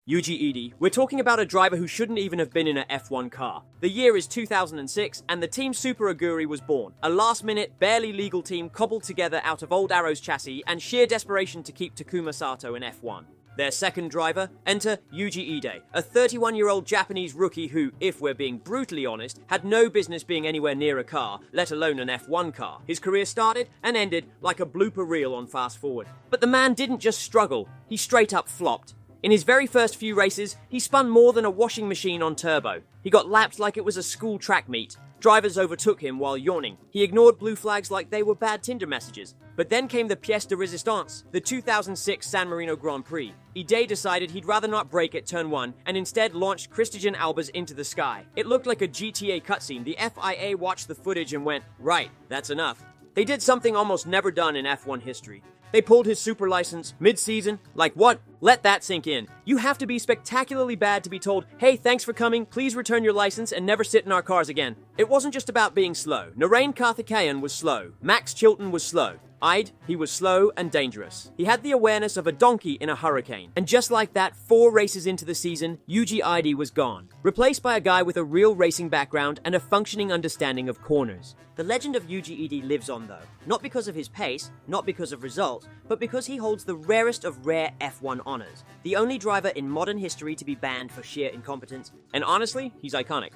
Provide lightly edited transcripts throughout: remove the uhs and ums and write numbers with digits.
Yuji Ide, we're talking about a driver who shouldn't even have been in an F1 car. The year is 2006, and the Team Super Aguri was born. A last-minute, barely legal team cobbled together out of old Arrow's chassis and sheer desperation to keep Takuma Sato in F1. Their second driver, enter Yuji Ide, a 31-year-old Japanese rookie who, if we're being brutally honest, had no business being anywhere near a car, let alone an F1 car. His career started and ended like a blooper reel on Fast Forward. But the man didn't just struggle, he straight up flopped. In his very first few races, he spun more than a washing machine on turbo. He got lapped like it was a school track meet. Drivers overtook him while yawning. He ignored blue flags like they were bad Tinder messages. But then came the pièce de résistance, the 2006 San Marino Grand Prix. Ide decided he'd rather not brake at turn 1 and instead launched Christijan Albers into the sky. It looked like a GTA cutscene. The FIA watched the footage and went, right, that's enough. They did something almost never done in F1 history. They pulled his super license mid-season. Like what? Let that sink in. You have to be spectacularly bad to be told, hey, thanks for coming, please return your license and never sit in our cars again. It wasn't just about being slow. Narain Karthikeyan was slow. Max Chilton was slow. Ide, he was slow and dangerous. He had the awareness of a donkey in a hurricane. And just like that, 4 races into the season, Yuji Ide was gone. Replaced by a guy with a real racing background and a functioning understanding of corners. The legend of Yuji Ide lives on though. Not because of his pace, not because of results, but because he holds the rarest of rare F1 honors. The only driver in modern history to be banned for sheer incompetence. And honestly, he's iconic.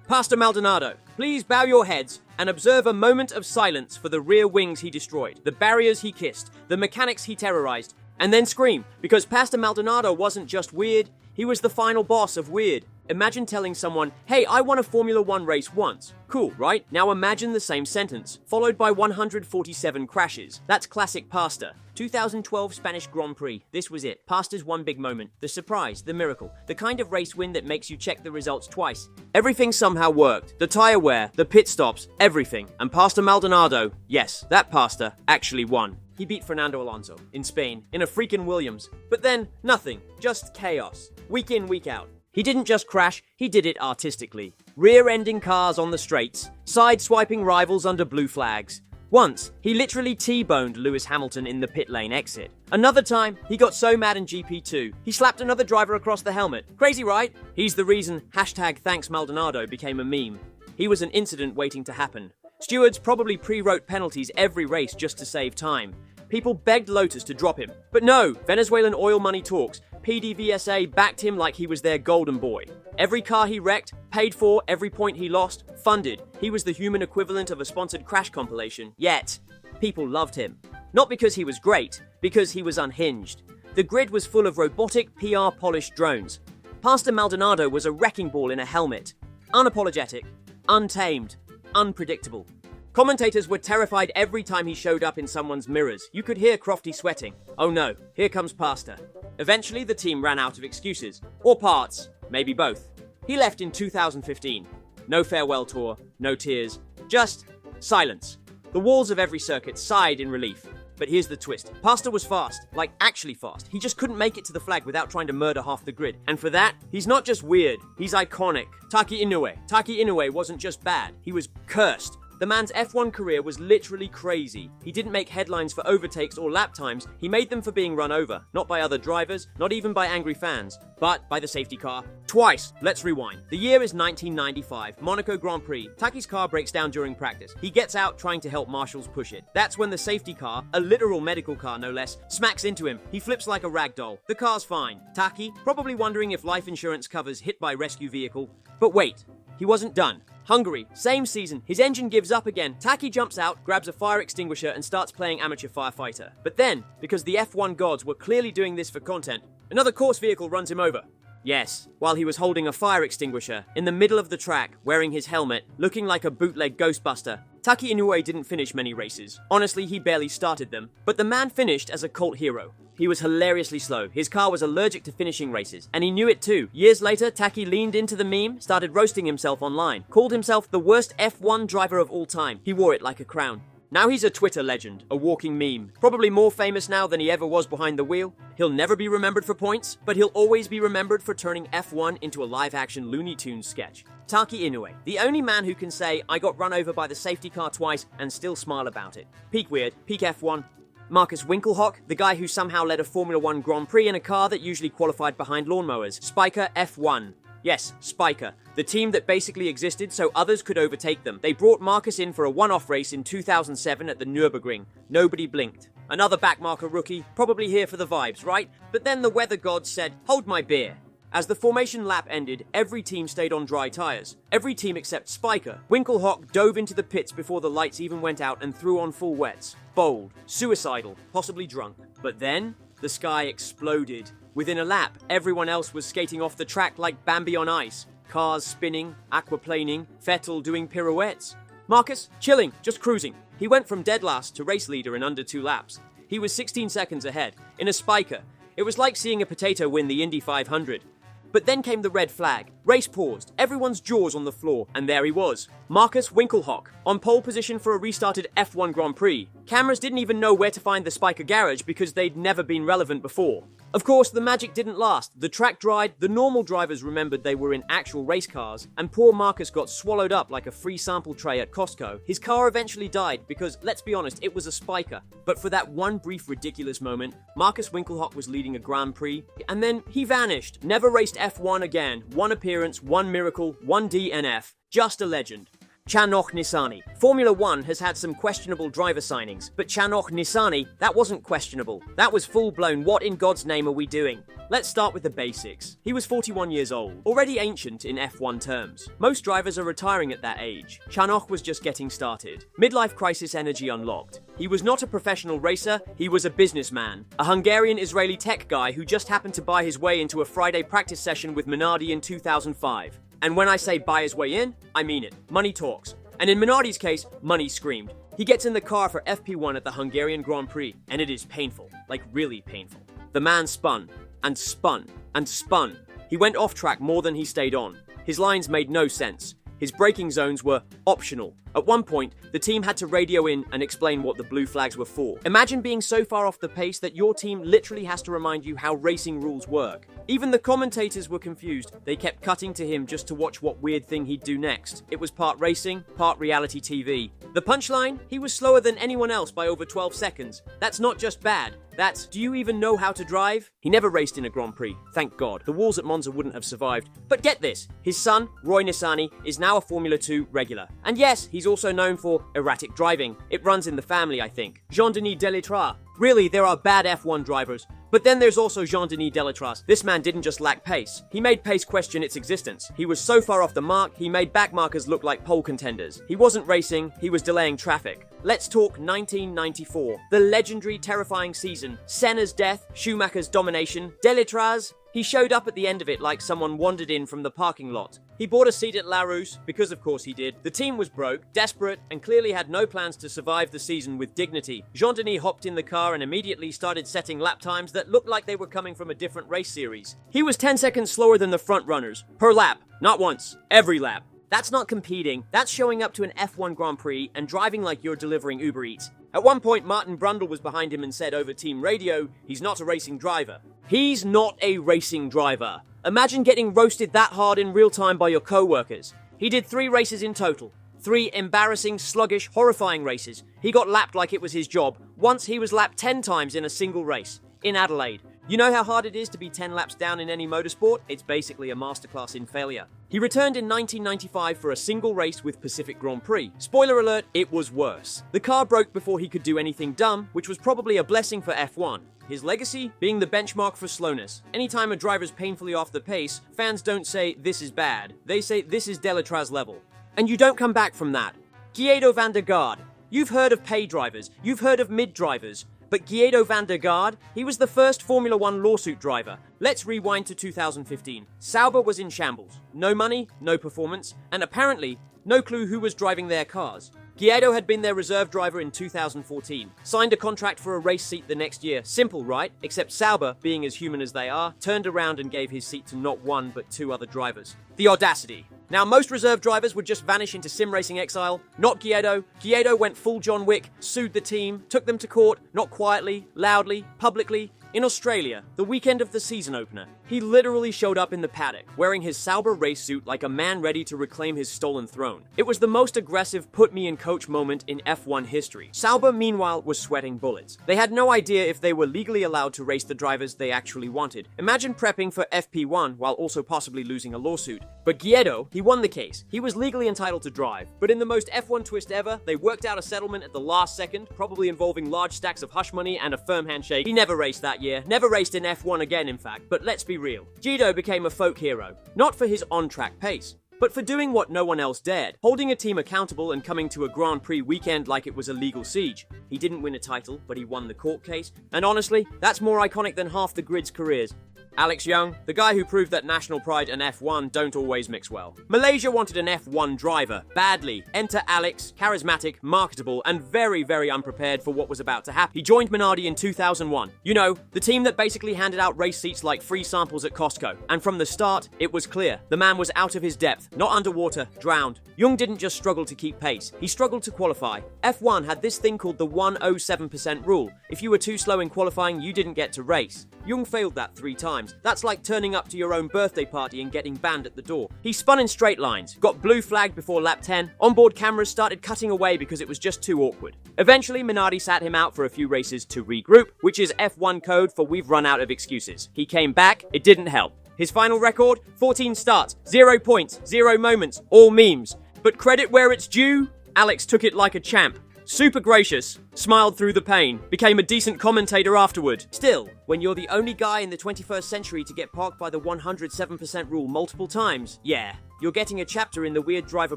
Pastor Maldonado, please bow your heads and observe a moment of silence for the rear wings he destroyed, the barriers he kissed, the mechanics he terrorized, and then scream, because Pastor Maldonado wasn't just weird, he was the final boss of weird. Imagine telling someone, hey, I won a Formula 1 race once. Cool, right? Now imagine the same sentence, followed by 147 crashes. That's classic Pastor. 2012 Spanish Grand Prix. This was it. Pastor's one big moment. The surprise, the miracle. The kind of race win that makes you check the results twice. Everything somehow worked. The tire wear, the pit stops, everything. And Pastor Maldonado, yes, that Pastor, actually won. He beat Fernando Alonso in Spain, in a freaking Williams. But then, nothing. Just chaos. Week in, week out. He didn't just crash, he did it artistically. Rear-ending cars on the straights, side-swiping rivals under blue flags. Once, he literally T-boned Lewis Hamilton in the pit lane exit. Another time, he got so mad in GP2, he slapped another driver across the helmet. Crazy, right? He's the reason #ThanksMaldonado became a meme. He was an incident waiting to happen. Stewards probably pre-wrote penalties every race just to save time. People begged Lotus to drop him. But no, Venezuelan oil money talks. PDVSA backed him like he was their golden boy. Every car he wrecked, paid for, every point he lost, funded. He was the human equivalent of a sponsored crash compilation. Yet, people loved him. Not because he was great, because he was unhinged. The grid was full of robotic, PR-polished drones. Pastor Maldonado was a wrecking ball in a helmet. Unapologetic, untamed, unpredictable. Commentators were terrified every time he showed up in someone's mirrors. You could hear Crofty sweating. Oh no, here comes Pastor. Eventually, the team ran out of excuses. Or parts. Maybe both. He left in 2015. No farewell tour, no tears, just silence. The walls of every circuit sighed in relief. But here's the twist. Pastor was fast, like actually fast. He just couldn't make it to the flag without trying to murder half the grid. And for that, he's not just weird, he's iconic. Taki Inoue wasn't just bad, he was cursed. The man's F1 career was literally crazy. He didn't make headlines for overtakes or lap times, he made them for being run over. Not by other drivers, not even by angry fans, but by the safety car. Twice. Let's rewind. The year is 1995, Monaco Grand Prix. Taki's car breaks down during practice. He gets out trying to help marshals push it. That's when the safety car, a literal medical car no less, smacks into him. He flips like a rag doll. The car's fine. Taki, probably wondering if life insurance covers hit by rescue vehicle. But wait, he wasn't done. Hungary, same season, his engine gives up again. Taki jumps out, grabs a fire extinguisher and starts playing amateur firefighter. But then, because the F1 gods were clearly doing this for content, another course vehicle runs him over. Yes, while he was holding a fire extinguisher, in the middle of the track, wearing his helmet, looking like a bootleg Ghostbuster. Taki Inoue didn't finish many races. Honestly, he barely started them. But the man finished as a cult hero. He was hilariously slow. His car was allergic to finishing races, and he knew it too. Years later, Taki leaned into the meme, started roasting himself online, called himself the worst F1 driver of all time. He wore it like a crown. Now he's a Twitter legend, a walking meme. Probably more famous now than he ever was behind the wheel. He'll never be remembered for points, but he'll always be remembered for turning F1 into a live-action Looney Tunes sketch. Taki Inoue, the only man who can say, I got run over by the safety car twice and still smile about it. Peak weird, peak F1. Marcus Winkelhock, the guy who somehow led a Formula One Grand Prix in a car that usually qualified behind lawnmowers. Spiker F1. Yes, Spiker, the team that basically existed so others could overtake them. They brought Marcus in for a one-off race in 2007 at the Nürburgring. Nobody blinked. Another backmarker rookie, probably here for the vibes, right? But then the weather gods said, hold my beer. As the formation lap ended, every team stayed on dry tyres. Every team except Spiker. Winkelhock dove into the pits before the lights even went out and threw on full wets. Bold, suicidal, possibly drunk. But then, the sky exploded. Within a lap, everyone else was skating off the track like Bambi on ice. Cars spinning, aquaplaning, Vettel doing pirouettes. Marcus, chilling, just cruising. He went from dead last to race leader in under 2 laps. He was 16 seconds ahead, in a Spiker. It was like seeing a potato win the Indy 500. But then came the red flag. Race paused, everyone's jaws on the floor, and there he was. Marcus Winkelhock, on pole position for a restarted F1 Grand Prix. Cameras didn't even know where to find the Spiker garage because they'd never been relevant before. Of course, the magic didn't last. The track dried, the normal drivers remembered they were in actual race cars, and poor Marcus got swallowed up like a free sample tray at Costco. His car eventually died because, let's be honest, it was a Spiker. But for that one brief ridiculous moment, Marcus Winkelhock was leading a Grand Prix, and then he vanished. Never raced F1 again. One appearance, one miracle, one DNF. Just a legend. Chanoch Nissany. Formula One has had some questionable driver signings, but Chanoch Nissany, that wasn't questionable. That was full-blown, what in God's name are we doing? Let's start with the basics. He was 41 years old, already ancient in F1 terms. Most drivers are retiring at that age. Chanoch was just getting started. Midlife crisis energy unlocked. He was not a professional racer, he was a businessman. A Hungarian-Israeli tech guy who just happened to buy his way into a Friday practice session with Minardi in 2005. And when I say buy his way in, I mean it. Money talks. And in Minardi's case, money screamed. He gets in the car for FP1 at the Hungarian Grand Prix, and it is painful. Like really painful. The man spun, and spun, and spun. He went off track more than he stayed on. His lines made no sense. His braking zones were optional. At one point, the team had to radio in and explain what the blue flags were for. Imagine being so far off the pace that your team literally has to remind you how racing rules work. Even the commentators were confused. They kept cutting to him just to watch what weird thing he'd do next. It was part racing, part reality TV. The punchline? He was slower than anyone else by over 12 seconds. That's not just bad. That's, do you even know how to drive? He never raced in a Grand Prix, thank God. The walls at Monza wouldn't have survived. But get this, his son, Roy Nissany, is now a Formula 2 regular. And yes, he's also known for erratic driving. It runs in the family, I think. Jean-Denis Delétraz. Really, there are bad F1 drivers. But then there's also Jean-Denis Delétraz. This man didn't just lack pace. He made pace question its existence. He was so far off the mark, he made backmarkers look like pole contenders. He wasn't racing, he was delaying traffic. Let's talk 1994. The legendary, terrifying season. Senna's death, Schumacher's domination. Delétraz, he showed up at the end of it like someone wandered in from the parking lot. He bought a seat at La Rousse, because of course he did. The team was broke, desperate, and clearly had no plans to survive the season with dignity. Jean-Denis hopped in the car and immediately started setting lap times that looked like they were coming from a different race series. He was 10 seconds slower than the front runners. Per lap. Not once. Every lap. That's not competing. That's showing up to an F1 Grand Prix and driving like you're delivering Uber Eats. At one point, Martin Brundle was behind him and said over team radio, he's not a racing driver. He's not a racing driver. Imagine getting roasted that hard in real time by your co-workers. He did 3 races in total. 3 embarrassing, sluggish, horrifying races. He got lapped like it was his job. Once he was lapped 10 times in a single race. In Adelaide. You know how hard it is to be 10 laps down in any motorsport? It's basically a masterclass in failure. He returned in 1995 for a single race with Pacific Grand Prix. Spoiler alert, it was worse. The car broke before he could do anything dumb, which was probably a blessing for F1. His legacy? Being the benchmark for slowness. Anytime a driver's painfully off the pace, fans don't say, this is bad. They say, this is Delétraz level. And you don't come back from that. Guido van der Garde. You've heard of pay drivers. You've heard of mid drivers. But Guido van der Garde, he was the first Formula One lawsuit driver. Let's rewind to 2015. Sauber was in shambles. No money, no performance, and apparently, no clue who was driving their cars. Guido had been their reserve driver in 2014. Signed a contract for a race seat the next year. Simple, right? Except Sauber, being as human as they are, turned around and gave his seat to not one but 2 other drivers. The audacity. Now, most reserve drivers would just vanish into sim racing exile. Not Guido. Guido went full John Wick, sued the team, took them to court, not quietly, loudly, publicly. In Australia, the weekend of the season opener, He literally showed up in the paddock, wearing his Sauber race suit like a man ready to reclaim his stolen throne. It was the most aggressive put-me-in-coach moment in F1 history. Sauber, meanwhile, was sweating bullets. They had no idea if they were legally allowed to race the drivers they actually wanted. Imagine prepping for FP1 while also possibly losing a lawsuit. But Guido, he won the case. He was legally entitled to drive. But in the most F1 twist ever, they worked out a settlement at the last second, probably involving large stacks of hush money and a firm handshake. He never raced that year. Never raced in F1 again, in fact. But let's be real. Guido became a folk hero. Not for his on-track pace, but for doing what no one else dared, holding a team accountable and coming to a Grand Prix weekend like it was a legal siege. He didn't win a title, but he won the court case. And honestly, that's more iconic than half the grid's careers. Alex Young, the guy who proved that national pride and F1 don't always mix well. Malaysia wanted an F1 driver, badly. Enter Alex, charismatic, marketable, and very, very unprepared for what was about to happen. He joined Minardi in 2001. You know, the team that basically handed out race seats like free samples at Costco. And from the start, it was clear. The man was out of his depth, not underwater, drowned. Young didn't just struggle to keep pace, he struggled to qualify. F1 had this thing called the 107% rule. If you were too slow in qualifying, you didn't get to race. Young failed that 3 times. That's like turning up to your own birthday party and getting banned at the door. He spun in straight lines, got blue flagged before lap 10, onboard cameras started cutting away because it was just too awkward. Eventually, Minardi sat him out for a few races to regroup, which is F1 code for we've run out of excuses. He came back, it didn't help. His final record? 14 starts, 0 points, 0 moments, all memes. But credit where it's due, Alex took it like a champ. Super gracious, smiled through the pain, became a decent commentator afterward. Still, when you're the only guy in the 21st century to get parked by the 107% rule multiple times, yeah, you're getting a chapter in the Weird Driver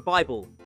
Bible.